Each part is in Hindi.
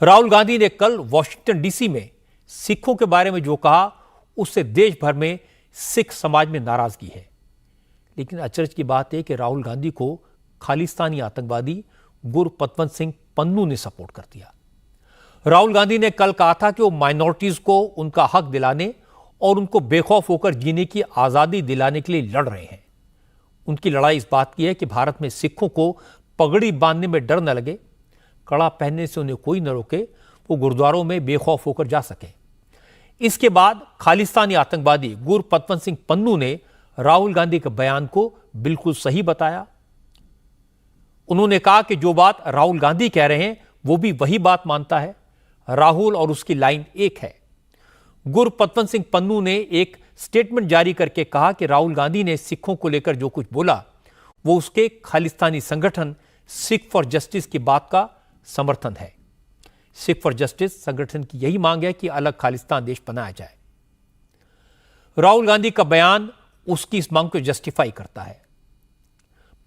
राहुल गांधी ने कल वॉशिंगटन डीसी में सिखों के बारे में जो कहा, उससे देश भर में सिख समाज में नाराजगी है। लेकिन अचरज की बात है कि राहुल गांधी को खालिस्तानी आतंकवादी गुरपतवंत सिंह पन्नू ने सपोर्ट कर दिया। राहुल गांधी ने कल कहा था कि वो माइनॉरिटीज को उनका हक दिलाने और उनको बेखौफ होकर जीने की आजादी दिलाने के लिए लड़ रहे हैं। उनकी लड़ाई इस बात की है कि भारत में सिखों को पगड़ी बांधने में डर न लगे, कड़ा पहनने से उन्हें कोई न रोके, वो गुरुद्वारों में बेखौफ होकर जा सके। इसके बाद खालिस्तानी आतंकवादी गुरपतवंत सिंह पन्नू ने राहुल गांधी के बयान को बिल्कुल सही बताया। उन्होंने कहा कि जो बात राहुल गांधी कह रहे हैं वो भी वही बात मानता है। राहुल और उसकी लाइन एक है। गुरपतवंत सिंह पन्नू ने एक स्टेटमेंट जारी करके कहा कि राहुल गांधी ने सिखों को लेकर जो कुछ बोला वो उसके खालिस्तानी संगठन सिख फॉर जस्टिस की बात का समर्थन है। सिख फॉर जस्टिस संगठन की यही मांग है कि अलग खालिस्तान देश बनाया जाए। राहुल गांधी का बयान उसकी इस मांग को जस्टिफाई करता है।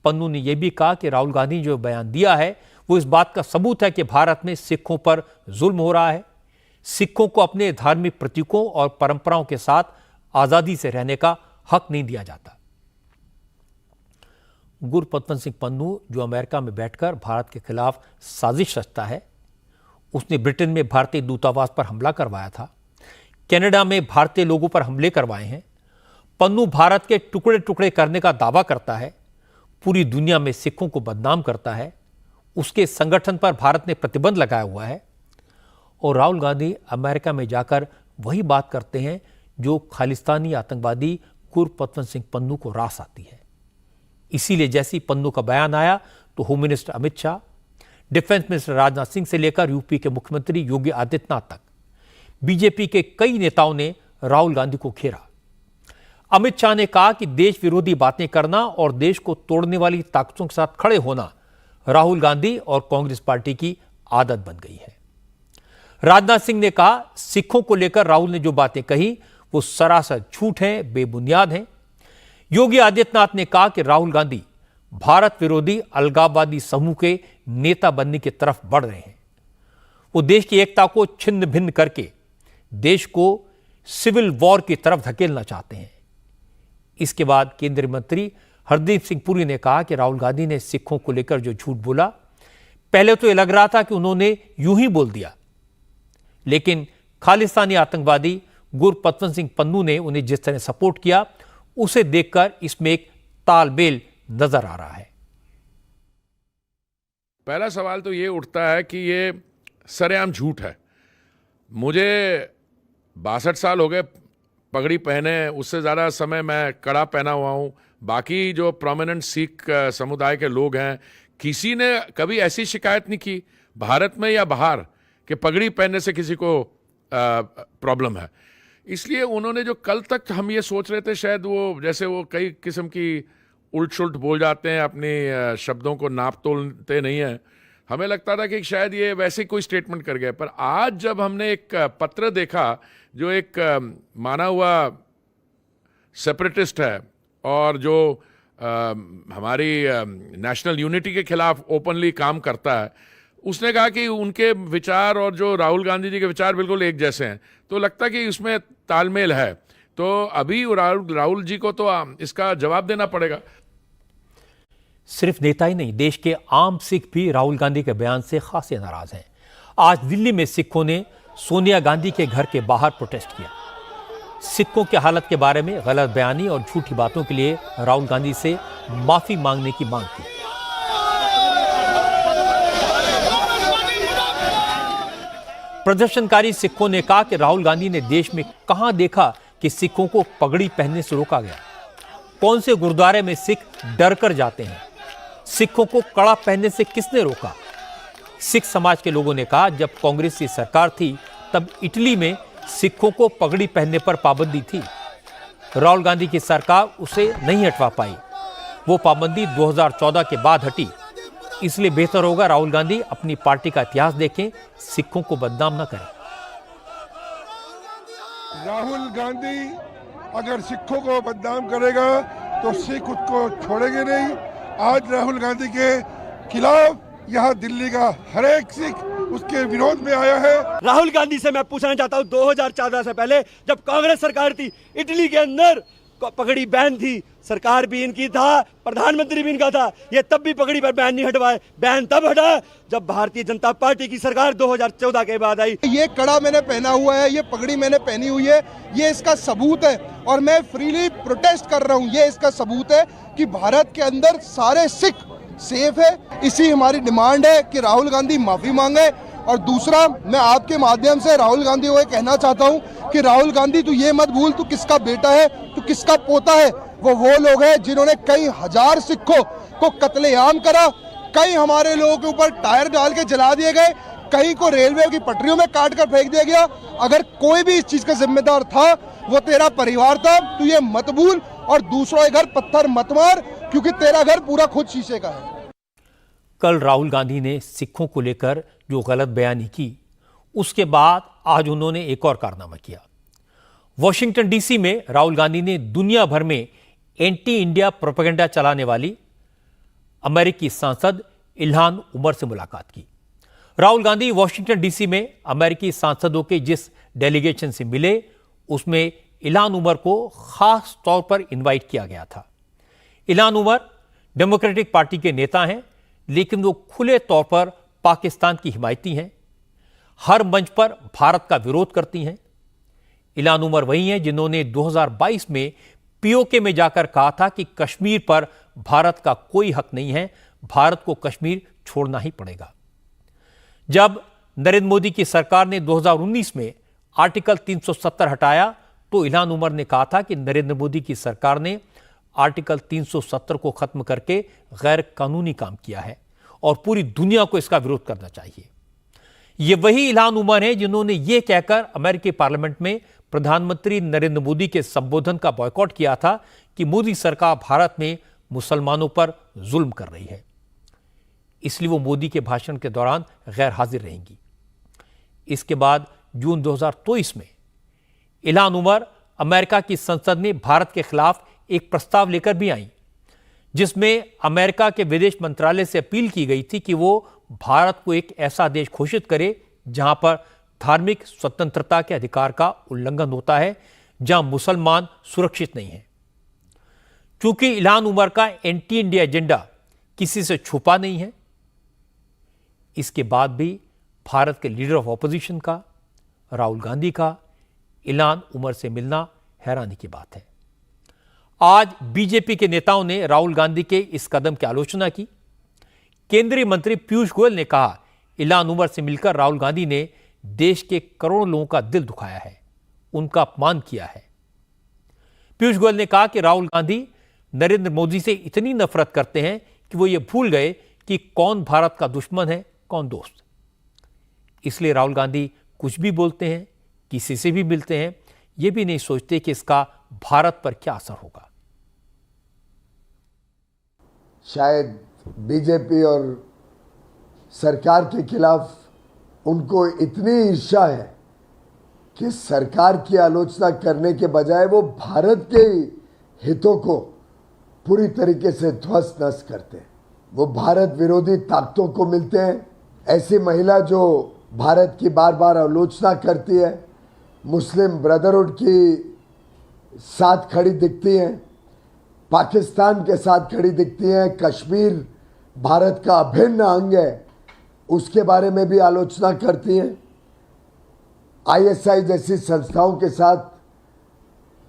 पन्नू ने यह भी कहा कि राहुल गांधी ने जो बयान दिया है वो इस बात का सबूत है कि भारत में सिखों पर जुल्म हो रहा है। सिखों को अपने धार्मिक प्रतीकों और परंपराओं के साथ आजादी से रहने का हक नहीं दिया जाता। गुरपतवंत सिंह पन्नू, जो अमेरिका में बैठकर भारत के खिलाफ साजिश रचता है, उसने ब्रिटेन में भारतीय दूतावास पर हमला करवाया था, कनाडा में भारतीय लोगों पर हमले करवाए हैं। पन्नू भारत के टुकड़े टुकड़े करने का दावा करता है, पूरी दुनिया में सिखों को बदनाम करता है। उसके संगठन पर भारत ने प्रतिबंध लगाया हुआ है। और राहुल गांधी अमेरिका में जाकर वही बात करते हैं जो खालिस्तानी आतंकवादी गुरपतवंत सिंह पन्नू को रास आती है। इसीलिए जैसी पन्नू का बयान आया तो home minister Amit Shah, defence minister Rajnath Singh से लेकर यूपी के मुख्यमंत्री योगी आदित्यनाथ तक बीजेपी के कई नेताओं ने राहुल गांधी को घेरा। अमित शाह ने कहा कि देश विरोधी बातें करना और देश को तोड़ने वाली ताकतों के साथ खड़े होना राहुल गांधी और कांग्रेस पार्टी की आदत बन गई है। राजनाथ सिंह ने कहा, सिखों को लेकर राहुल ने जो बातें कही वो सरासर झूठ हैं, बेबुनियाद हैं। योगी आदित्यनाथ ने कहा कि राहुल गांधी भारत विरोधी अलगाववादी समूह के नेता बनने की तरफ बढ़ रहे हैं। वो देश की एकता को छिन्न भिन्न करके देश को सिविल वॉर की तरफ धकेलना चाहते हैं। इसके बाद केंद्रीय मंत्री हरदीप सिंह पुरी ने कहा कि राहुल गांधी ने सिखों को लेकर जो झूठ बोला, पहले तो यह लग रहा था कि उन्होंने यूं ही बोल दिया, लेकिन खालिस्तानी आतंकवादी गुरपतवंत सिंह पन्नू ने उन्हें जिस तरह सपोर्ट किया उसे देखकर इसमें एक तालमेल नजर आ रहा है। पहला सवाल तो ये उठता है कि ये सरेआम झूठ है। मुझे 62 साल हो गए पगड़ी पहने, उससे ज़्यादा समय मैं कड़ा पहना हुआ हूँ। बाकी जो प्रोमिनेंट सिख समुदाय के लोग हैं, किसी ने कभी ऐसी शिकायत नहीं की भारत में या बाहर कि पगड़ी पहनने से किसी को प्रॉब्लम है। इसलिए उन्होंने जो कल तक हम ये सोच रहे थे, शायद वो जैसे वो कई किस्म की उल्ट सुल्ट बोल जाते हैं, अपने शब्दों को नाप तोलते नहीं हैं, हमें लगता था कि शायद ये वैसे कोई स्टेटमेंट कर गए। पर आज जब हमने एक पत्र देखा जो एक माना हुआ सेपरेटिस्ट है और जो हमारी नेशनल यूनिटी के खिलाफ ओपनली काम करता है, उसने कहा कि उनके विचार और जो राहुल गांधी जी के विचार बिल्कुल एक जैसे हैं, तो लगता है कि उसमें तालमेल है। तो अभी राहुल जी को तो इसका जवाब देना पड़ेगा। सिर्फ नेता ही नहीं, देश के आम सिख भी राहुल गांधी के बयान से खासे नाराज हैं। आज दिल्ली में सिखों ने सोनिया गांधी के घर के बाहर प्रोटेस्ट किया। सिखों की हालत के बारे में गलत बयानी और झूठी बातों के लिए राहुल गांधी से माफी मांगने की मांग की। प्रदर्शनकारी सिखों ने कहा कि राहुल गांधी ने देश में कहां देखा कि सिखों को पगड़ी पहनने से रोका गया। कौन से गुरुद्वारे में सिख डर कर जाते हैं? सिखों को कड़ा पहनने से किसने रोका? सिख समाज के लोगों ने कहा, जब कांग्रेस की सरकार थी तब इटली में सिखों को पगड़ी पहनने पर पाबंदी थी। राहुल गांधी की सरकार उसे नहीं हटवा पाई। वो पाबंदी 2014 के बाद हटी। इसलिए बेहतर होगा राहुल गांधी अपनी पार्टी का इतिहास देखें, सिखों को बदनाम न करें। राहुल गांधी अगर सिखों को बदनाम करेगा तो सिख उसको छोड़ेंगे नहीं। आज राहुल गांधी के खिलाफ यहाँ दिल्ली का हर एक सिख उसके विरोध में आया है। राहुल गांधी से मैं पूछना चाहता हूँ, 2014 से पहले जब कांग्रेस सरकार थी, इटली के अंदर पगड़ी बैन थी, सरकार भी इनकी था, प्रधानमंत्री भी इनका था, ये तब भी पगड़ी पर बैन नहीं हटवाए। बैन तब हटा जब भारतीय जनता पार्टी की सरकार 2014 के बाद आई। ये कड़ा मैंने पहना हुआ है, ये पगड़ी मैंने पहनी हुई है, ये इसका सबूत है और मैं फ्रीली प्रोटेस्ट कर रहा हूँ। ये इसका सबूत है कि भारत के अंदर सारे सिख सेफ है। इसी हमारी डिमांड है कि राहुल गांधी माफी मांगे। और दूसरा, मैं आपके माध्यम से राहुल गांधी को कहना चाहता हूं कि राहुल गांधी, तू ये मत भूल, तू किसका बेटा है, तू किसका पोता है। वो लोग हैं जिन्होंने कई हजार सिखों को कत्लेआम करा, कई हमारे लोगों के ऊपर टायर डाल के जला दिए गए, कहीं को रेलवे की पटरियों में काट कर फेंक दिया गया। अगर कोई भी इस चीज का जिम्मेदार था, वो तेरा परिवार था। तू ये मत भूल और दूसरों के घर पत्थर मत मार, क्योंकि तेरा घर पूरा खुद शीशे का है। कल राहुल गांधी ने सिखों को लेकर जो गलत बयानी की, उसके बाद आज उन्होंने एक और कारनामा किया। वॉशिंगटन डीसी में राहुल गांधी ने दुनिया भर में एंटी इंडिया प्रोपेगेंडा चलाने वाली अमेरिकी सांसद इल्हान उमर से मुलाकात की। राहुल गांधी वॉशिंगटन डीसी में अमेरिकी सांसदों के जिस डेलीगेशन से मिले, उसमें इल्हान उमर को खास तौर पर इनवाइट किया गया था। इल्हान उमर डेमोक्रेटिक पार्टी के नेता हैं, लेकिन वो खुले तौर पर पाकिस्तान की हिमायती हैं, हर मंच पर भारत का विरोध करती हैं। इल्हान उमर वही हैं जिन्होंने 2022 में पीओके में जाकर कहा था कि कश्मीर पर भारत का कोई हक नहीं है, भारत को कश्मीर छोड़ना ही पड़ेगा। जब नरेंद्र मोदी की सरकार ने 2019 में आर्टिकल 370 हटाया, तो इल्हान उमर ने कहा था कि नरेंद्र मोदी की सरकार ने आर्टिकल 370 को खत्म करके गैर कानूनी काम किया है और पूरी दुनिया को इसका विरोध करना चाहिए। ये वही इल्हान उमर हैं जिन्होंने ये कहकर अमेरिकी पार्लियामेंट में प्रधानमंत्री नरेंद्र मोदी के संबोधन का बॉयकॉट किया था कि मोदी सरकार भारत में मुसलमानों पर जुल्म कर रही है, इसलिए वो मोदी के भाषण के दौरान गैर हाजिर रहेंगी। इसके बाद जून 2023 में इल्हान उमर अमेरिका की संसद में भारत के खिलाफ एक प्रस्ताव लेकर भी आई, जिसमें अमेरिका के विदेश मंत्रालय से अपील की गई थी कि वो भारत को एक ऐसा देश घोषित करे जहां पर धार्मिक स्वतंत्रता के अधिकार का उल्लंघन होता है, जहां मुसलमान सुरक्षित नहीं है। चूंकि इल्हान उमर का एंटी इंडिया एजेंडा किसी से छुपा नहीं है, इसके बाद भी भारत के लीडर ऑफ ऑपोजिशन का, राहुल गांधी का, इल्हान उमर से मिलना हैरानी की बात है। आज बीजेपी के नेताओं ने राहुल गांधी के इस कदम की आलोचना की। केंद्रीय मंत्री पीयूष गोयल ने कहा, इल्हान उमर से मिलकर राहुल गांधी ने देश के करोड़ों लोगों का दिल दुखाया है, उनका अपमान किया है। पीयूष गोयल ने कहा कि राहुल गांधी नरेंद्र मोदी से इतनी नफरत करते हैं कि वो ये भूल गए कि कौन भारत का दुश्मन है, कौन दोस्त। इसलिए राहुल गांधी कुछ भी बोलते हैं, किसी से भी मिलते हैं, ये भी नहीं सोचते कि इसका भारत पर क्या असर होगा। शायद बीजेपी और सरकार के खिलाफ उनको इतनी ईर्ष्या है कि सरकार की आलोचना करने के बजाय वो भारत के हितों को पूरी तरीके से ध्वस्त नष्ट करते हैं। वो भारत विरोधी ताकतों को मिलते हैं। ऐसी महिला जो भारत की बार बार आलोचना करती है, मुस्लिम ब्रदरहुड की साथ खड़ी दिखती हैं, पाकिस्तान के साथ खड़ी दिखती हैं, कश्मीर भारत का अभिन्न अंग है उसके बारे में भी आलोचना करती हैं। आईएसआई जैसी संस्थाओं के साथ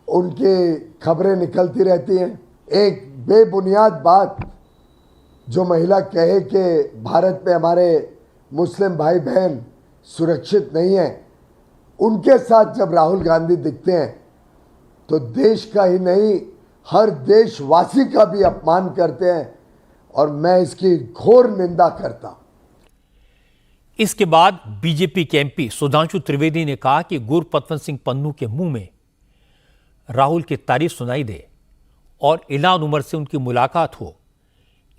उनकी खबरें निकलती रहती हैं। एक बेबुनियाद बात जो महिला कहे कि भारत में हमारे मुस्लिम भाई बहन सुरक्षित नहीं है, उनके साथ जब राहुल गांधी दिखते हैं तो देश का ही नहीं हर देशवासी का भी अपमान करते हैं और मैं इसकी घोर निंदा करता हूं। इसके बाद बीजेपी के एमपी सुधांशु त्रिवेदी ने कहा कि गुरपतवंत सिंह पन्नू के मुंह में राहुल की तारीफ सुनाई दे और इल्हान उमर से उनकी मुलाकात हो,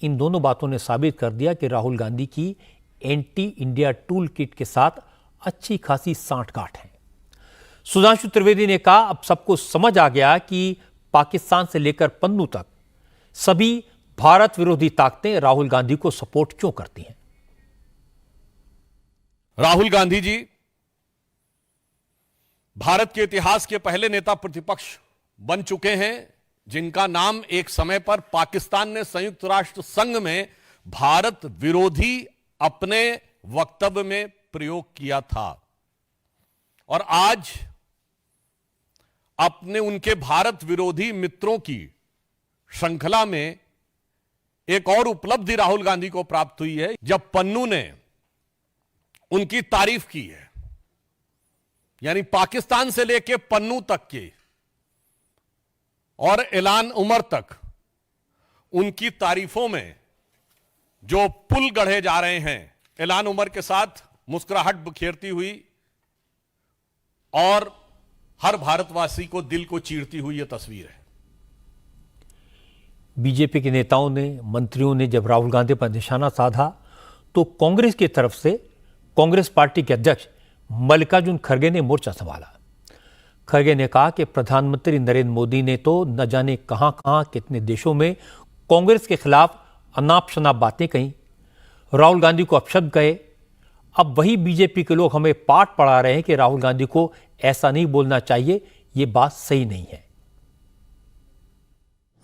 इन दोनों बातों ने साबित कर दिया कि राहुल गांधी की एंटी इंडिया टूल किट के साथ अच्छी खासी सांठगांठ है। सुधांशु त्रिवेदी ने कहा, अब सबको समझ आ गया कि पाकिस्तान से लेकर पन्नू तक सभी भारत विरोधी ताकतें राहुल गांधी को सपोर्ट क्यों करती हैं। राहुल गांधी जी भारत के इतिहास के पहले नेता प्रतिपक्ष बन चुके हैं जिनका नाम एक समय पर पाकिस्तान ने संयुक्त राष्ट्र संघ में भारत विरोधी अपने वक्तव्य में प्रयोग किया था। और आज अपने उनके भारत विरोधी मित्रों की श्रृंखला में एक और उपलब्धि राहुल गांधी को प्राप्त हुई है जब पन्नू ने उनकी तारीफ की है। यानी पाकिस्तान से लेकर पन्नू तक के और ऐलान उमर तक उनकी तारीफों में जो पुल गढ़े जा रहे हैं, ऐलान उमर के साथ मुस्कुराहट बिखेरती हुई और हर भारतवासी को दिल को चीरती हुई यह तस्वीर है। बीजेपी के नेताओं ने, मंत्रियों ने जब राहुल गांधी पर निशाना साधा तो कांग्रेस की तरफ से कांग्रेस पार्टी के अध्यक्ष मल्लिकार्जुन खड़गे ने मोर्चा संभाला। खड़गे ने कहा कि प्रधानमंत्री नरेंद्र मोदी ने तो न जाने कहां कितने देशों में कांग्रेस के खिलाफ अनाप शनाप बातें कहीं, राहुल गांधी को अपशब्द कहे। अब वही बीजेपी के लोग हमें पाठ पढ़ा रहे हैं कि राहुल गांधी को ऐसा नहीं बोलना चाहिए। ये बात सही नहीं है।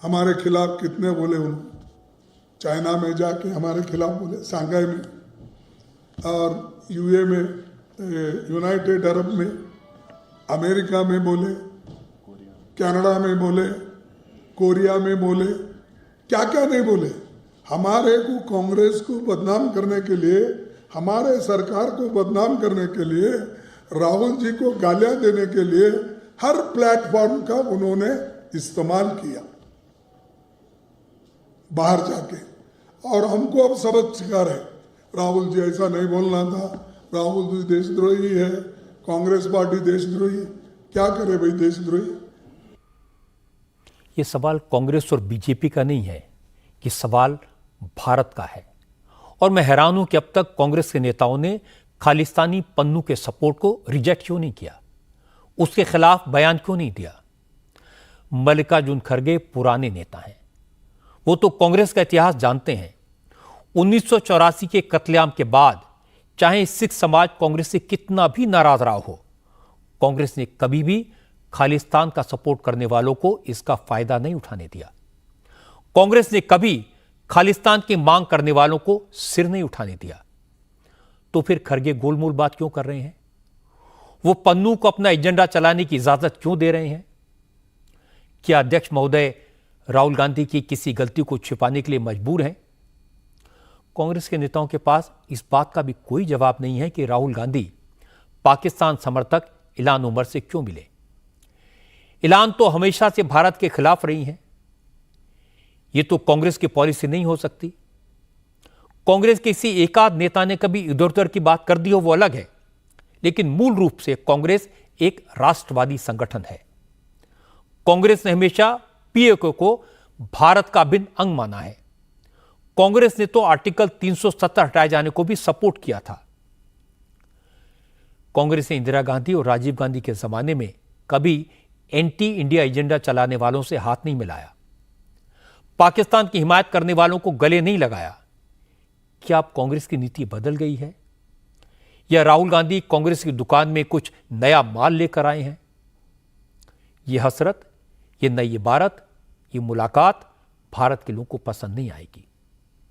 हमारे खिलाफ कितने बोले उन्होंने, चाइना में जाके हमारे खिलाफ बोले, सांघाई में और यूए में, यूनाइटेड अरब में, अमेरिका में बोले, कनाडा में बोले, कोरिया में बोले, क्या क्या नहीं बोले। हमारे को, कांग्रेस को बदनाम करने के लिए, हमारे सरकार को बदनाम करने के लिए, राहुल जी को गालियां देने के लिए हर प्लेटफॉर्म का उन्होंने इस्तेमाल किया बाहर जाके। और हमको अब सबक सिखा रहे, राहुल जी ऐसा नहीं बोलना था, राहुल जी देशद्रोही है, कांग्रेस पार्टी देशद्रोही। क्या करे भाई देशद्रोही? ये सवाल कांग्रेस और बीजेपी का नहीं है, ये सवाल भारत का है। और मैं हैरान हूं कि अब तक कांग्रेस के नेताओं ने खालिस्तानी पन्नू के सपोर्ट को रिजेक्ट क्यों नहीं किया, उसके खिलाफ बयान क्यों नहीं दिया। मल्लिकार्जुन खड़गे पुराने नेता हैं, वो तो कांग्रेस का इतिहास जानते हैं। 1984 के कत्लेआम के बाद चाहे सिख समाज कांग्रेस से कितना भी नाराज रहा हो, कांग्रेस ने कभी भी खालिस्तान का सपोर्ट करने वालों को इसका फायदा नहीं उठाने दिया। कांग्रेस ने कभी खालिस्तान की मांग करने वालों को सिर नहीं उठाने दिया। तो फिर खड़गे गोलमोल बात क्यों कर रहे हैं? वो पन्नू को अपना एजेंडा चलाने की इजाजत क्यों दे रहे हैं? क्या अध्यक्ष महोदय राहुल गांधी की किसी गलती को छिपाने के लिए मजबूर हैं? कांग्रेस के नेताओं के पास इस बात का भी कोई जवाब नहीं है कि राहुल गांधी पाकिस्तान समर्थक ऐलान उमर से क्यों मिले। ऐलान तो हमेशा से भारत के खिलाफ रही हैं। यह तो कांग्रेस की पॉलिसी नहीं हो सकती। कांग्रेस के किसी एकाध नेता ने कभी इधर उधर की बात कर दी हो वो अलग है, लेकिन मूल रूप से कांग्रेस एक राष्ट्रवादी संगठन है। कांग्रेस ने हमेशा पीएके को भारत का अभिन्न अंग माना है। कांग्रेस ने तो आर्टिकल 370 हटाए जाने को भी सपोर्ट किया था। कांग्रेस ने इंदिरा गांधी और राजीव गांधी के जमाने में कभी एंटी इंडिया एजेंडा चलाने वालों से हाथ नहीं मिलाया, पाकिस्तान की हिमायत करने वालों को गले नहीं लगाया। क्या अब कांग्रेस की नीति बदल गई है, या राहुल गांधी कांग्रेस की दुकान में कुछ नया माल लेकर आए हैं? यह हसरत, ये नई इबारत, ये मुलाकात भारत के लोगों को पसंद नहीं आएगी।